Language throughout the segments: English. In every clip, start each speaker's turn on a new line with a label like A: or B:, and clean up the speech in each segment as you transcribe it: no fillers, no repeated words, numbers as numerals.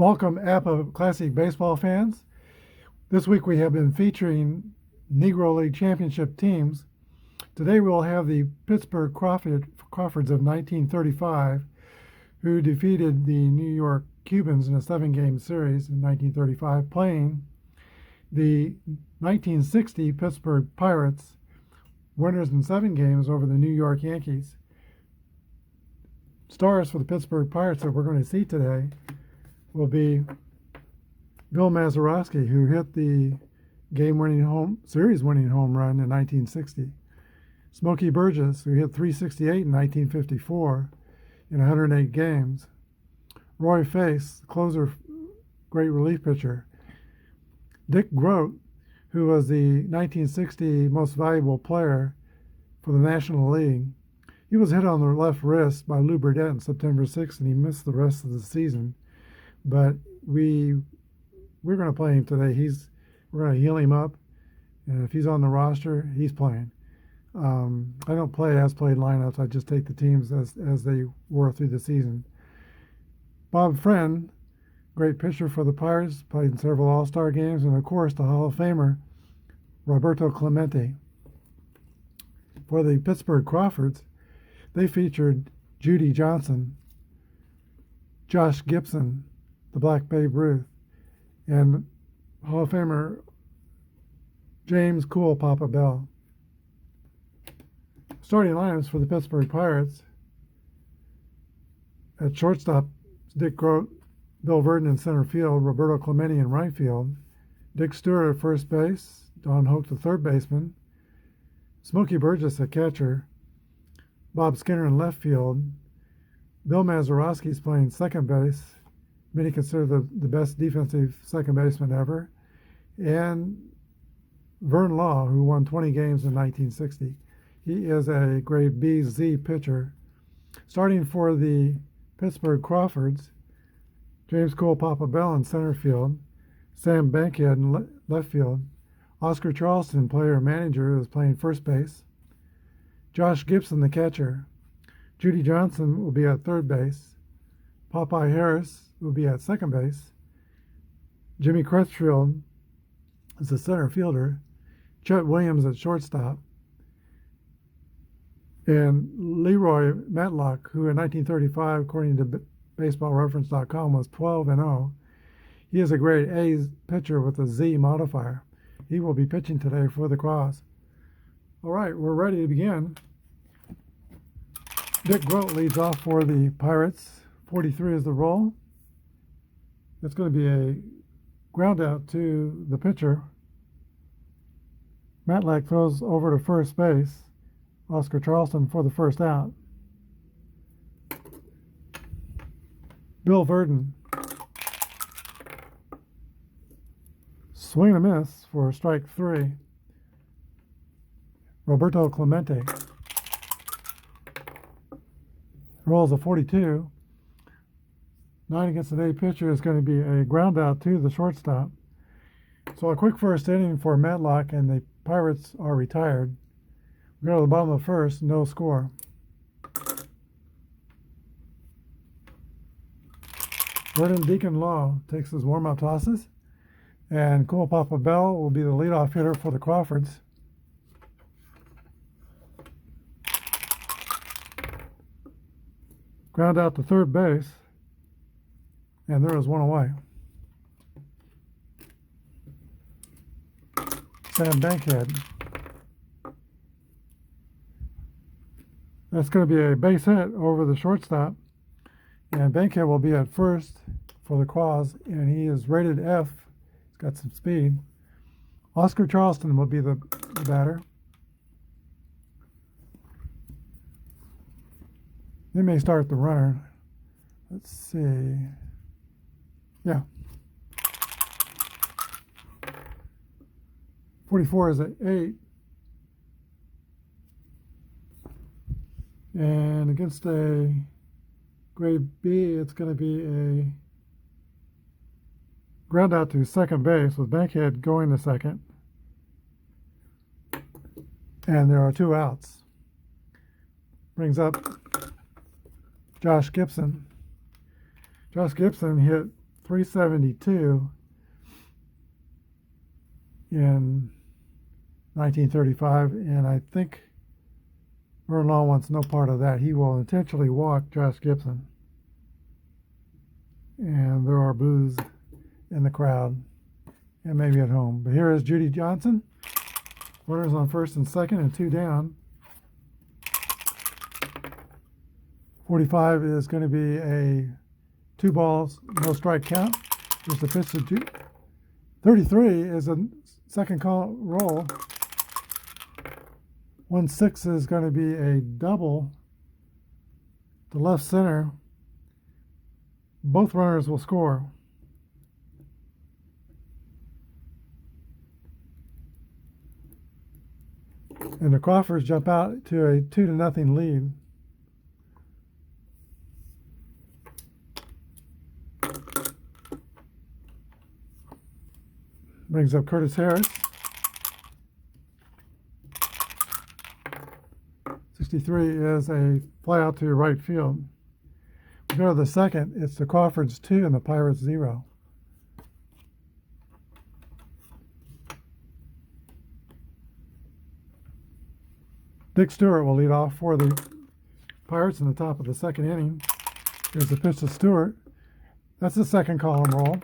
A: Welcome, Apba Classic baseball fans. This week we have been featuring Negro League Championship teams. Today we'll have the Pittsburgh Crawfords of 1935, who defeated the New York Cubans in a 7-game series in 1935, playing the 1960 Pittsburgh Pirates, winners in 7 games over the New York Yankees. Stars for the Pittsburgh Pirates that we're going to see today will be Bill Mazeroski, who hit the series-winning home run in 1960. Smokey Burgess, who hit .368 in 1954 in 108 games. Roy Face, closer, great relief pitcher. Dick Groat, who was the 1960 most valuable player for the National League. He was hit on the left wrist by Lou Burdett on September 6th, and he missed the rest of the season. But we're going to play him today. We're going to heal him up, and if he's on the roster, he's playing. I don't play as-played lineups. I just take the teams as they were through the season. Bob Friend, great pitcher for the Pirates, played in several All-Star games, and of course the Hall of Famer Roberto Clemente. For the Pittsburgh Crawfords, they featured Judy Johnson, Josh Gibson, the Black Babe Ruth, and Hall of Famer James Cool Papa Bell. Starting lineups for the Pittsburgh Pirates: at shortstop, Dick Groat, Bill Verdon in center field, Roberto Clemente in right field, Dick Stewart at first base, Don Hoke the third baseman, Smokey Burgess at catcher, Bob Skinner in left field, Bill Mazeroski is playing second base. Many consider the best defensive second baseman ever. And Vern Law, who won 20 games in 1960. He is a grade B-Z pitcher. Starting for the Pittsburgh Crawfords, James Cole Papa Bell in center field, Sam Bankhead in left field, Oscar Charleston, player and manager, is playing first base, Josh Gibson, the catcher. Judy Johnson will be at third base. Popeye Harris will be at second base. Jimmy Crutchfield is the center fielder. Chet Williams at shortstop. And Leroy Matlock, who in 1935, according to BaseballReference.com, was 12-0. He is a grade A pitcher with a Z modifier. He will be pitching today for the Cross. All right, we're ready to begin. Dick Groat leads off for the Pirates. 43 is the roll. It's going to be a ground out to the pitcher. Matlack throws over to first base. Oscar Charleston for the first out. Bill Verdon. Swing and a miss for strike 3. Roberto Clemente rolls a 42. 9 against the day pitcher is going to be a ground out to the shortstop. So a quick first inning for Matlock, and the Pirates are retired. We go to the bottom of the first, no score. Vernon Deacon Law takes his warm-up tosses, and Cool Papa Bell will be the leadoff hitter for the Crawfords. Ground out to third base, and there is one away. Sam Bankhead. That's going to be a base hit over the shortstop, and Bankhead will be at first for the Craws, and he is rated F. He's got some speed. Oscar Charleston will be the batter. They may start the runner. Let's see. Yeah. 44 is at 8. And against a grade B, it's going to be a ground out to second base with Bankhead going to second. And there are 2 outs. Brings up Josh Gibson. Josh Gibson hit 372 in 1935, and I think Vern Law wants no part of that. He will intentionally walk Josh Gibson. And there are boos in the crowd and maybe at home. But here is Judy Johnson. Runners on first and second and 2 down. 45 is going to be a 2 balls, no strike count. Here's the pitch to Judy. 33 is a second call roll. 1-6 is going to be a double to left center. Both runners will score. And the Crawfords jump out to a 2-0 lead. Brings up Curtis Harris. 63 is a fly out to right field. We go to the second. It's the Crawfords 2 and the Pirates 0. Dick Stewart will lead off for the Pirates in the top of the second inning. Here's the pitch to Stewart. That's the second column roll.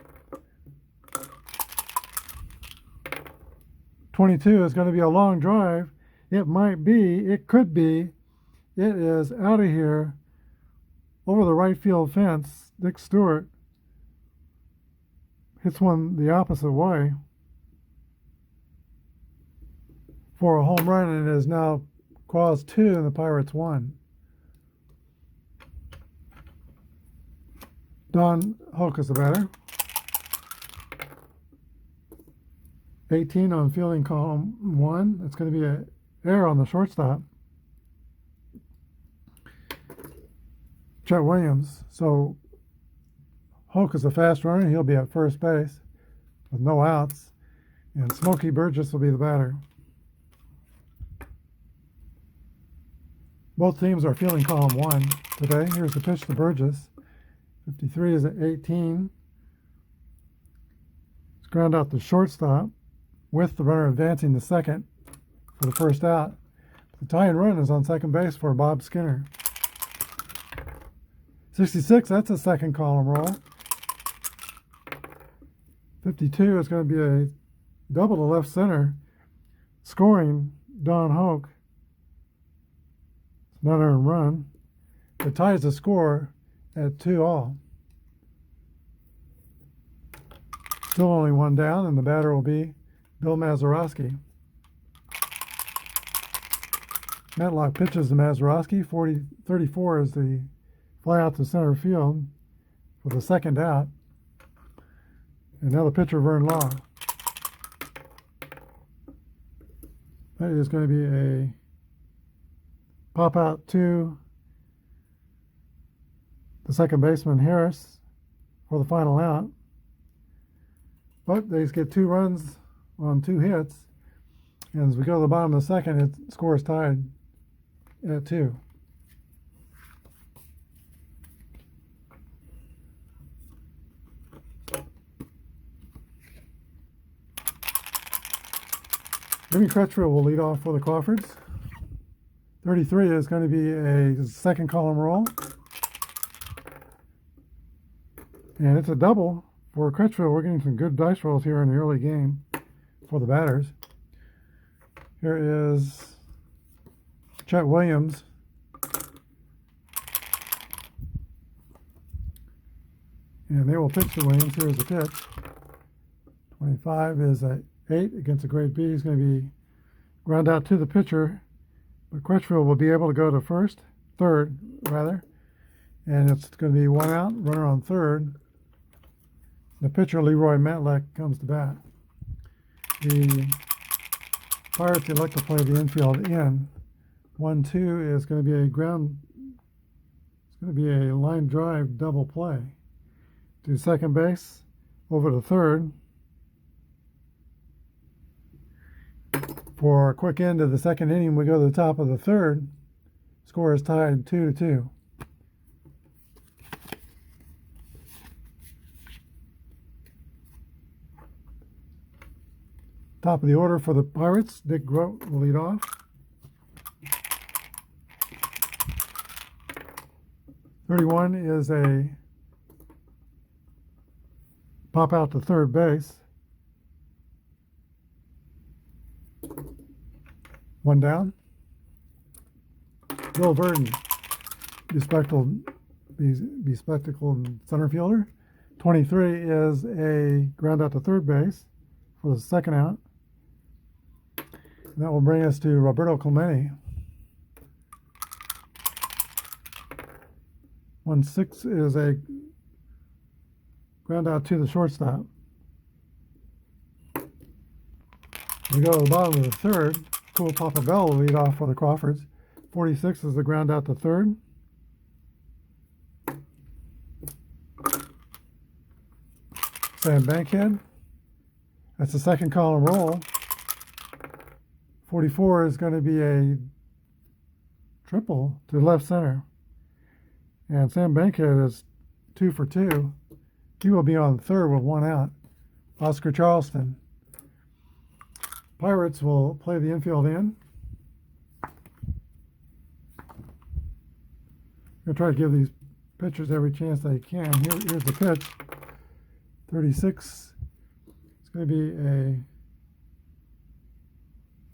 A: 22 is going to be a long drive. It might be, it could be, it is out of here over the right field fence. Dick Stewart hits one the opposite way for a home run, and it is now Quaz 2 and the Pirates 1. Don Hoke is the batter. 18 on fielding column 1. It's going to be an error on the shortstop. Chet Williams. So Hoke is a fast runner. He'll be at first base with no outs. And Smokey Burgess will be the batter. Both teams are fielding column 1 today. Here's the pitch to Burgess. 53 is at 18. It's ground out the shortstop with the runner advancing to second for the first out. The tying run is on second base for Bob Skinner. 66, that's a second column roll. 52 is going to be a double to left center, scoring Don Hoke. It's not an earned run. It ties the score at 2-all. Still only 1 down, and the batter will be Bill Mazeroski. Matlock pitches to Mazeroski. 34 is the fly out to center field for the second out. And now the pitcher, Vern Law. That is going to be a pop out to the second baseman, Harris, for the final out. But they get 2 runs on 2 hits. And as we go to the bottom of the second, it scores tied at 2. Jimmy Crutchfield will lead off for the Crawfords. 33 is going to be a second column roll. And it's a double for Crutchfield. We're getting some good dice rolls here in the early game for the batters. Here is Chet Williams. And they will pitch to Williams. Here's the pitch. 25 is a 8 against a grade B. He's going to be ground out to the pitcher, but Crutchfield will be able to go to third, and it's going to be 1 out, runner on third. The pitcher, Leroy Matlack, comes to bat. The Pirates elect to play the infield in. 1-2 is going to be a line drive double play to second base, over to third. For a quick end of the second inning, we go to the top of the third. Score is tied 2-2. Top of the order for the Pirates, Dick Groat will lead off. '31 is a pop out to third base. One down. Bill Verdon, bespectacled center fielder. 23 is a ground out to third base for the second out. And that will bring us to Roberto Clemente. 1-6 is a ground out to the shortstop. We go to the bottom of the third. Cool Papa Bell will lead off for the Crawfords. 46 is the ground out to third. Sam Bankhead. That's the second column roll. 44 is going to be a triple to left center. And Sam Bankhead is 2 for 2. He will be on third with one out. Oscar Charleston. Pirates will play the infield in. I'm going to try to give these pitchers every chance they can. Here's the pitch. 36. It's going to be a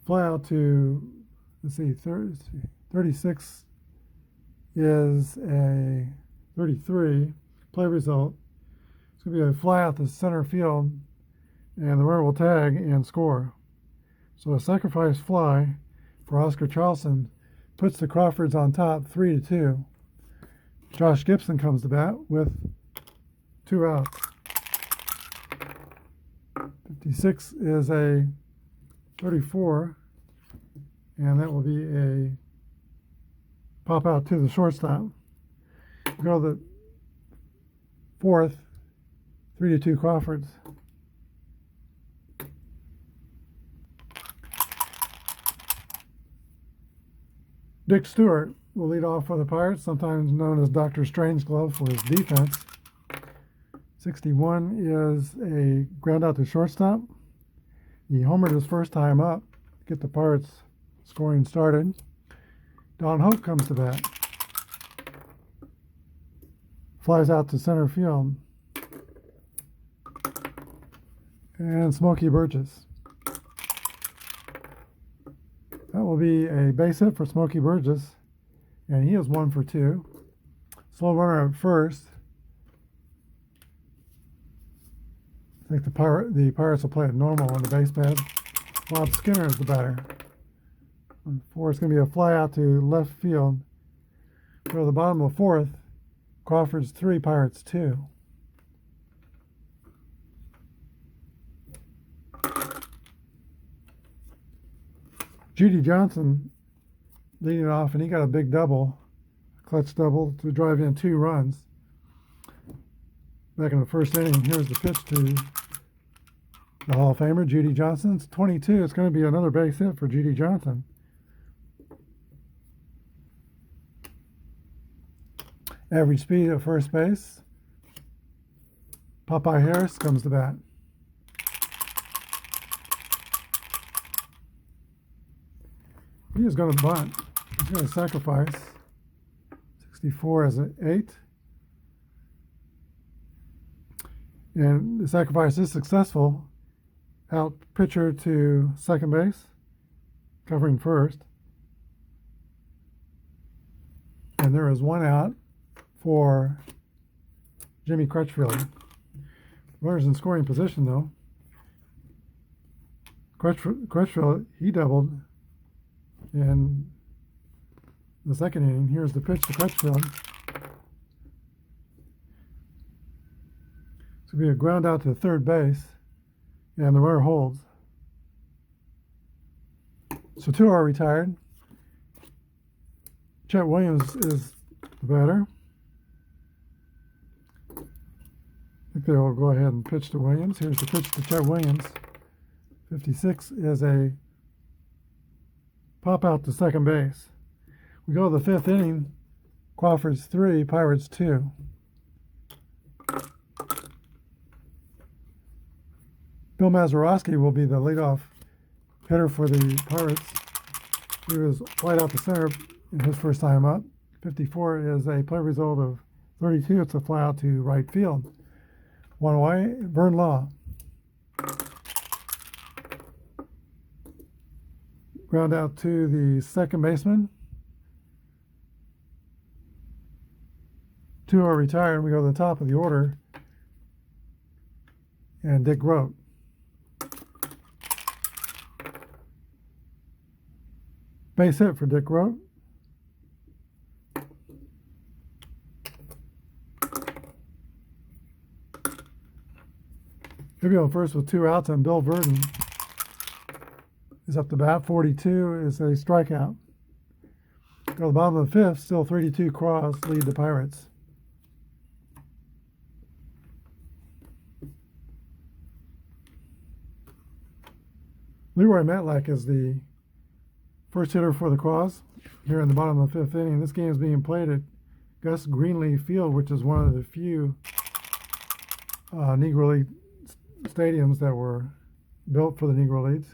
A: fly out to, let's see, 36 is a 33. Play result. It's going to be a fly out to center field, and the runner will tag and score. So a sacrifice fly for Oscar Charleston puts the Crawfords on top 3-2. Josh Gibson comes to bat with 2 outs. 56 is a 34, and that will be a pop out to the shortstop. We go to the fourth, 3-2 Crawfords. Dick Stewart will lead off for the Pirates, sometimes known as Dr. Strangeglove for his defense. 61 is a ground out to shortstop. He homered his first time up to get the Pirates scoring started. Don Hope comes to bat. Flies out to center field. And Smokey Burgess. That will be a base hit for Smokey Burgess, and he is 1 for 2. Slow runner at first. I think the Pirates will play it normal on the base pad. Bob Skinner is the batter. 4 is going to be a fly out to left field. Go to the bottom of the fourth. Crawfords 3, Pirates 2. Judy Johnson leading off, and he got a big double, clutch double to drive in 2 runs. Back in the first inning, here's the pitch to the Hall of Famer, Judy Johnson. It's 22. It's going to be another base hit for Judy Johnson. Average speed at first base. Popeye Harris comes to bat. He is going to bunt. He's going to sacrifice. 64 as an 8. And the sacrifice is successful. Out pitcher to second base, covering first. And there is 1 out for Jimmy Crutchfield. Runners in scoring position, though. Crutchfield, he doubled in the second inning. Here's the pitch to Crutchfield. It's going to be a ground out to third base, and the runner holds. So 2 are retired. Chet Williams is the batter. I think they will go ahead and pitch to Williams. Here's the pitch to Chet Williams. 56 is a pop out to second base. We go to the 5th inning. Crawfords 3, Pirates 2. Bill Mazeroski will be the leadoff hitter for the Pirates. He was wide out the center in his first time up. 54 is a play result of 32. It's a fly out to right field. One away, Vern Law. Ground out to the second baseman. 2 are retired. We go to the top of the order. And Dick Grote. Base hit for Dick Grote. He'll be on first with 2 outs, and Bill Verdon is up to bat. 42 is a strikeout. Go to the bottom of the 5th, still 3-2 Cross lead the Pirates. Leroy Matlack is the first hitter for the Cross here in the bottom of the 5th inning. This game is being played at Gus Greenlee Field, which is one of the few Negro League stadiums that were built for the Negro Leagues.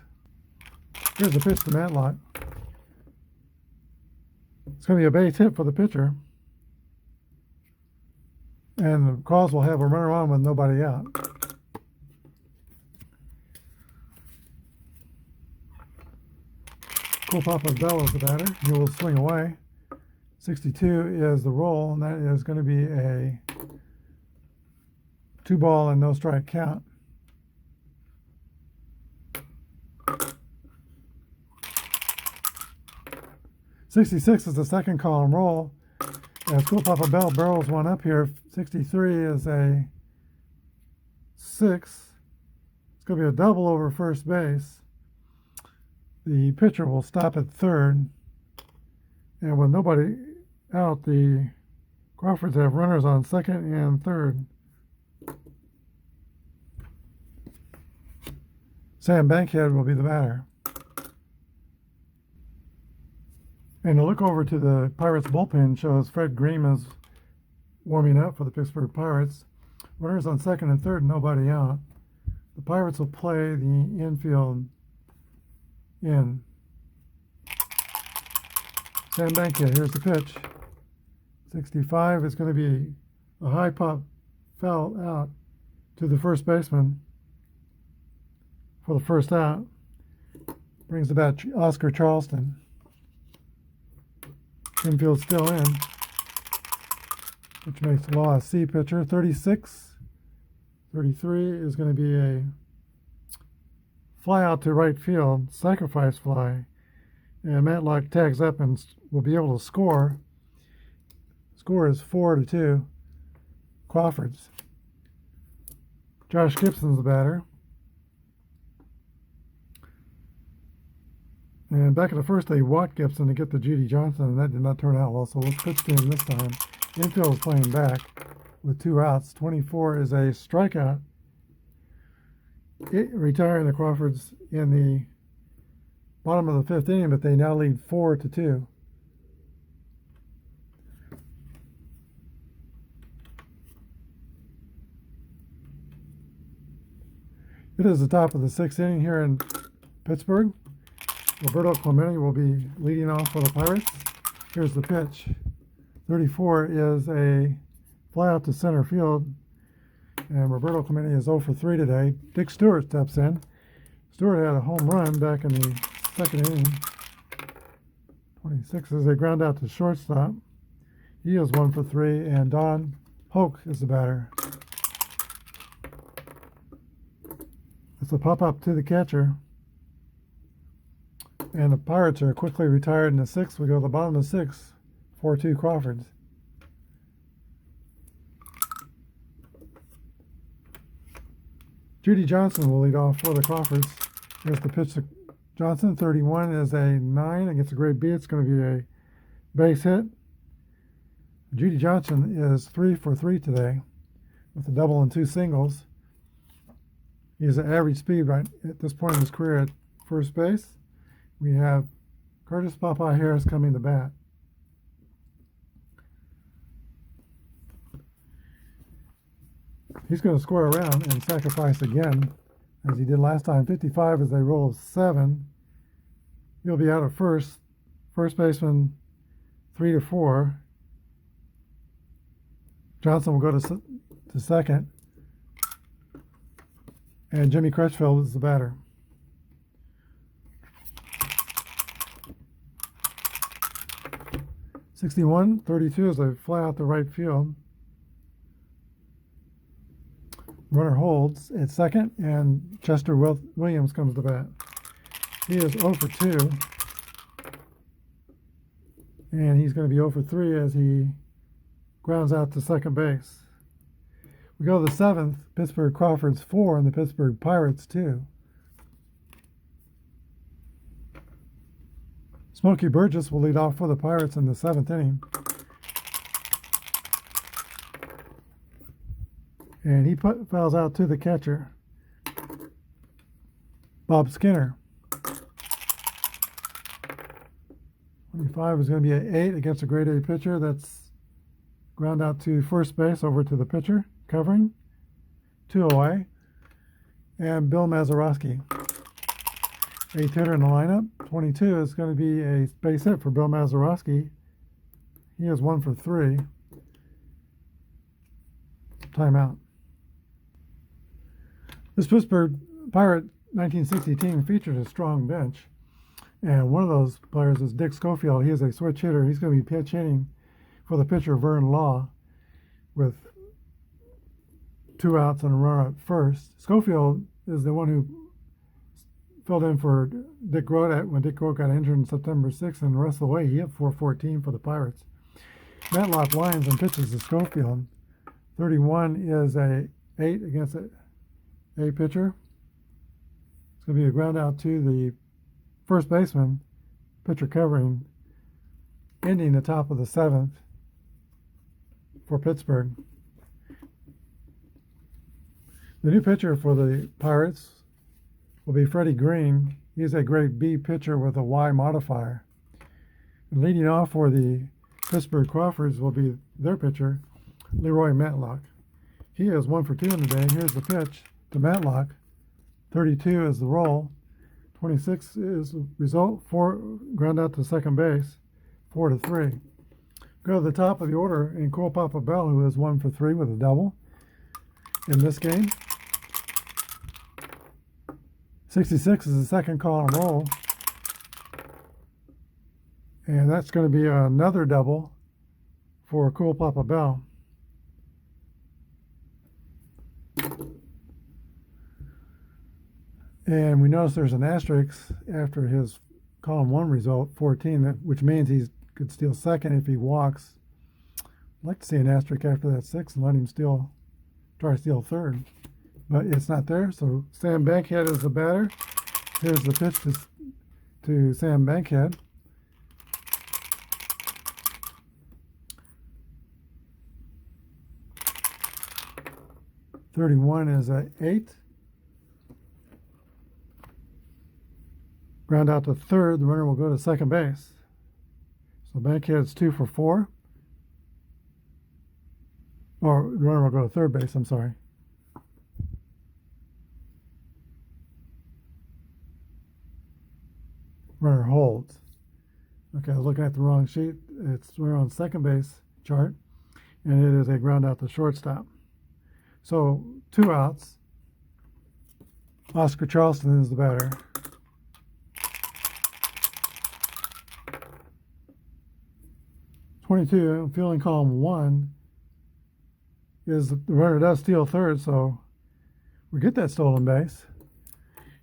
A: Here's the pitch to Matlock. It's going to be a base hit for the pitcher. And the Cross will have a runner on with nobody out. Cool Papa Bell is the batter. He will swing away. 62 is the roll, and that is going to be a 2-ball and no strike count. '66 is the second column roll. As Cool Papa Bell barrels one up here, 63 is a 6. It's going to be a double over first base. The pitcher will stop at third. And with nobody out, the Crawfords have runners on second and third. Sam Bankhead will be the batter. And a look over to the Pirates bullpen shows Fred Green is warming up for the Pittsburgh Pirates. Runners on second and third, nobody out. The Pirates will play the infield in. Sam Bankhead, here's the pitch. 65 is going to be a high pop foul out to the first baseman for the first out. Brings the bat Oscar Charleston. Infield still in, which makes Law a C pitcher. 36, 33 is going to be a fly out to right field, sacrifice fly, and Matlock tags up and will be able to score. Score is 4-2 Crawfords. Josh Gibson's the batter. And back at the first, they walked Gibson to get to Judy Johnson, and that did not turn out well, so let's pitch to him this time. Infield is playing back with 2 outs. 24 is a strikeout. Retiring the Crawfords in the bottom of the 5th inning, but they now lead 4-2. It is the top of the 6th inning here in Pittsburgh. Roberto Clemente will be leading off for the Pirates. Here's the pitch. 34 is a fly out to center field, and Roberto Clemente is 0 for 3 today. Dick Stewart steps in. Stewart had a home run back in the 2nd inning. 26 is a ground out to shortstop. He is 1 for 3, and Don Hoke is the batter. It's a pop up to the catcher. And the Pirates are quickly retired in the 6th. We go to the bottom of the 6th, 4-2 Crawfords. Judy Johnson will lead off for the Crawfords. Here's the pitch to Johnson. 31 is a 9 against a great beat. It's going to be a base hit. Judy Johnson is 3 for 3 today with a double and 2 singles. He has an average speed right at this point in his career at first base. We have Curtis Popeye Harris coming to bat. He's going to square around and sacrifice again, as he did last time. 55 is a roll of 7. He'll be out at first. First baseman 3-4. Johnson will go to second. And Jimmy Crutchfield is the batter. (61-32) as they fly out the right field. Runner holds at second, and Chester Williams comes to bat. He is 0 for 2, and he's going to be 0 for 3 as he grounds out to second base. We go to the seventh. Pittsburgh Crawfords 4 and the Pittsburgh Pirates 2. Smokey Burgess will lead off for the Pirates in the seventh inning. And he fouls out to the catcher, Bob Skinner. 25 is going to be an 8 against a grade A pitcher. That's ground out to first base over to the pitcher, covering, 2 away. And Bill Mazeroski, 8th hitter in the lineup. 22 is going to be a base hit for Bill Mazeroski. He is 1 for 3. Timeout. This Pittsburgh Pirate 1960 team featured a strong bench, and one of those players is Dick Schofield. He is a switch hitter. He's going to be pitch hitting for the pitcher Vern Law with 2 outs and a runner at first. Schofield is the one who filled in for Dick Groat when Dick Groat got injured on September 6th, and the rest of the way he hit .414 for the Pirates. Matlock lines and pitches to Schofield. 31 is a 8 against a pitcher. It's going to be a ground out to the first baseman, pitcher covering, ending the top of the seventh for Pittsburgh. The new pitcher for the Pirates will be Freddie Green. He's a grade B pitcher with a Y modifier. And leading off for the Pittsburgh Crawfords will be their pitcher, Leroy Matlock. He is 1 for 2 in the day. Here's the pitch to Matlock. 32 is the roll. 26 is the result. 4 ground out to second base. 4-3. Go to the top of the order in Cole Papa Bell, who is 1 for 3 with a double in this game. 66 is the second call and roll. And that's going to be another double for Cool Papa Bell. And we notice there's an asterisk after his column 1 result, 14, which means he could steal second if he walks. I'd like to see an asterisk after that 6 and let him try to steal third. But it's not there, so Sam Bankhead is the batter. Here's the pitch to Sam Bankhead. .31 is an 8. Ground out to third. The runner will go to second base. So Bankhead's 2 for 4. Or the runner will go to third base, I'm sorry. Runner holds. Okay, I was looking at the wrong sheet. We're on second base chart, and it is a ground out to shortstop. So 2 outs. Oscar Charleston is the batter. .22, fielding column 1 is the runner does steal third, so we get that stolen base.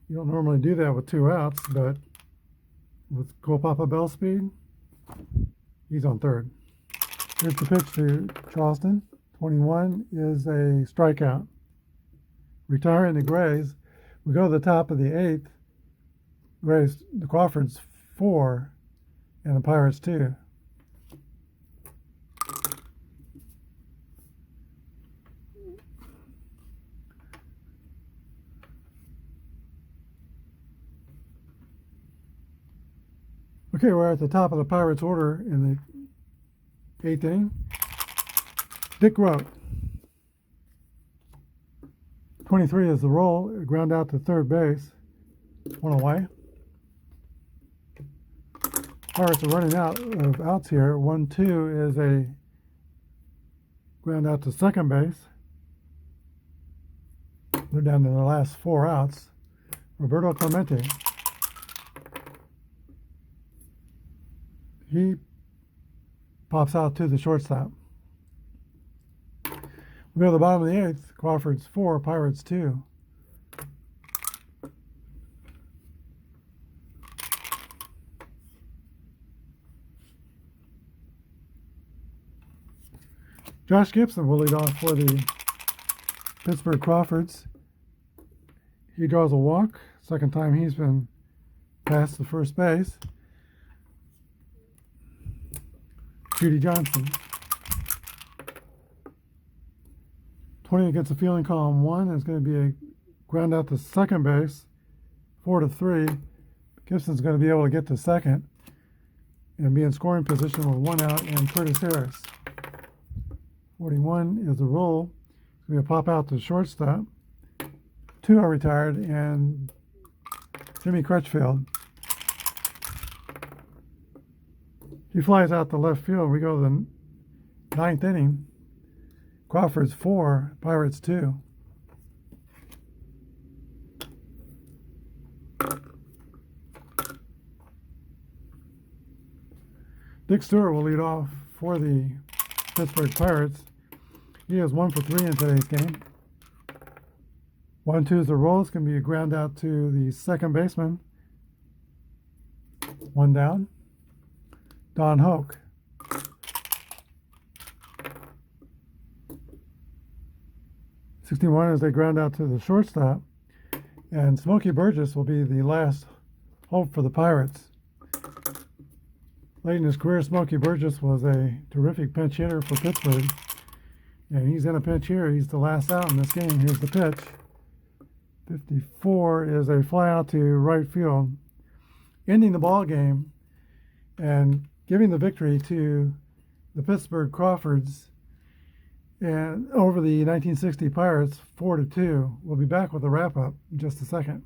A: You don't normally do that with 2 outs, but with Cole Papa Bell speed, he's on third. Here's the pitch to Charleston. 21 is a strikeout. Retiring the Grays. We go to the top of the 8th. Grays, the Crawfords 4, and the Pirates 2. Okay, we're at the top of the Pirates order in the 8th inning. Dick Groat. 23 is the roll, ground out to third base, 1 away. Pirates are running out of outs here. 1-2 is a ground out to second base. They're down to the last 4 outs. Roberto Clemente. He pops out to the shortstop. We go to the bottom of the 8th. Crawfords 4, Pirates 2. Josh Gibson will lead off for the Pittsburgh Crawfords. He draws a walk. Second time he's been past the first base. Judy Johnson. 20 gets a fielding call on 1. It's going to be a ground out to second base. 4-3. Gibson's going to be able to get to second and be in scoring position with 1 out and Curtis Harris. 41 is the roll. It's going to pop out to shortstop. 2 are retired, and Jimmy Crutchfield. He flies out to left field. We go to the 9th inning. Crawfords 4, Pirates 2. Dick Stewart will lead off for the Pittsburgh Pirates. He is 1 for 3 in today's game. 1-2 is the roll. It's going to be a ground out to the second baseman. 1 down. Don Hoke. 61 as they ground out to the shortstop. And Smokey Burgess will be the last hope for the Pirates. Late in his career, Smokey Burgess was a terrific pinch hitter for Pittsburgh. And he's in a pinch here. He's the last out in this game. Here's the pitch. 54 is a fly out to right field, ending the ball game and giving the victory to the Pittsburgh Crawfords and over the 1960 Pirates 4-2. We'll be back with a wrap-up in just a second.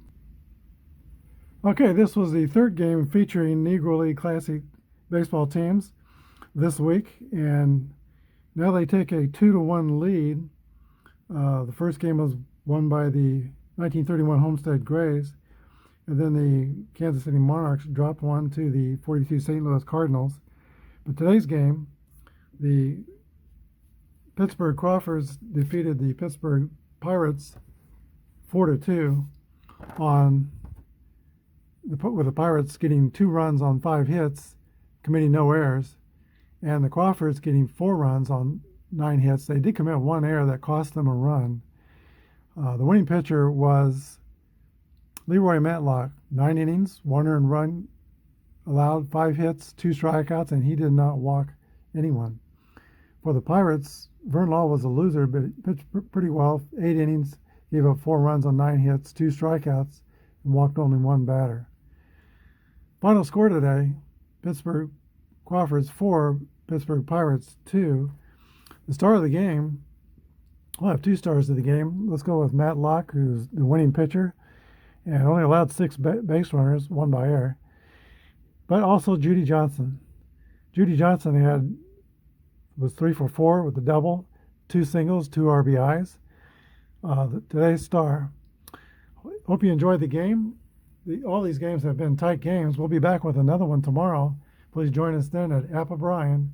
A: Okay, this was the third game featuring Negro League Classic baseball teams this week, and now they take a 2-1 lead. The first game was won by the 1931 Homestead Grays, and then the Kansas City Monarchs dropped one to the 42 St. Louis Cardinals. But today's game, the Pittsburgh Crawfords defeated the Pittsburgh Pirates 4-2 with the Pirates getting 2 runs on 5 hits, committing no errors, and the Crawfords getting 4 runs on 9 hits. They did commit 1 error that cost them a run. The winning pitcher was Leroy Matlock. 9 innings, 1 earned run allowed, 5 hits, 2 strikeouts, and he did not walk anyone. For the Pirates, Vern Law was a loser, but he pitched pretty well. 8 innings, gave up 4 runs on 9 hits, 2 strikeouts, and walked only 1 batter. Final score today, Pittsburgh Crawfords 4, Pittsburgh Pirates 2. The star of the game, we'll have 2 stars of the game. Let's go with Matt Locke, who's the winning pitcher, and only allowed 6 base runners, 1 by error. But also Judy Johnson. Judy Johnson was 3 for 4 with a double, 2 singles, 2 RBIs. Today's star. Hope you enjoyed the game. All these games have been tight games. We'll be back with another one tomorrow. Please join us then at Apba Bryan,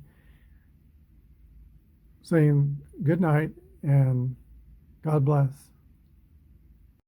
A: saying good night and God bless.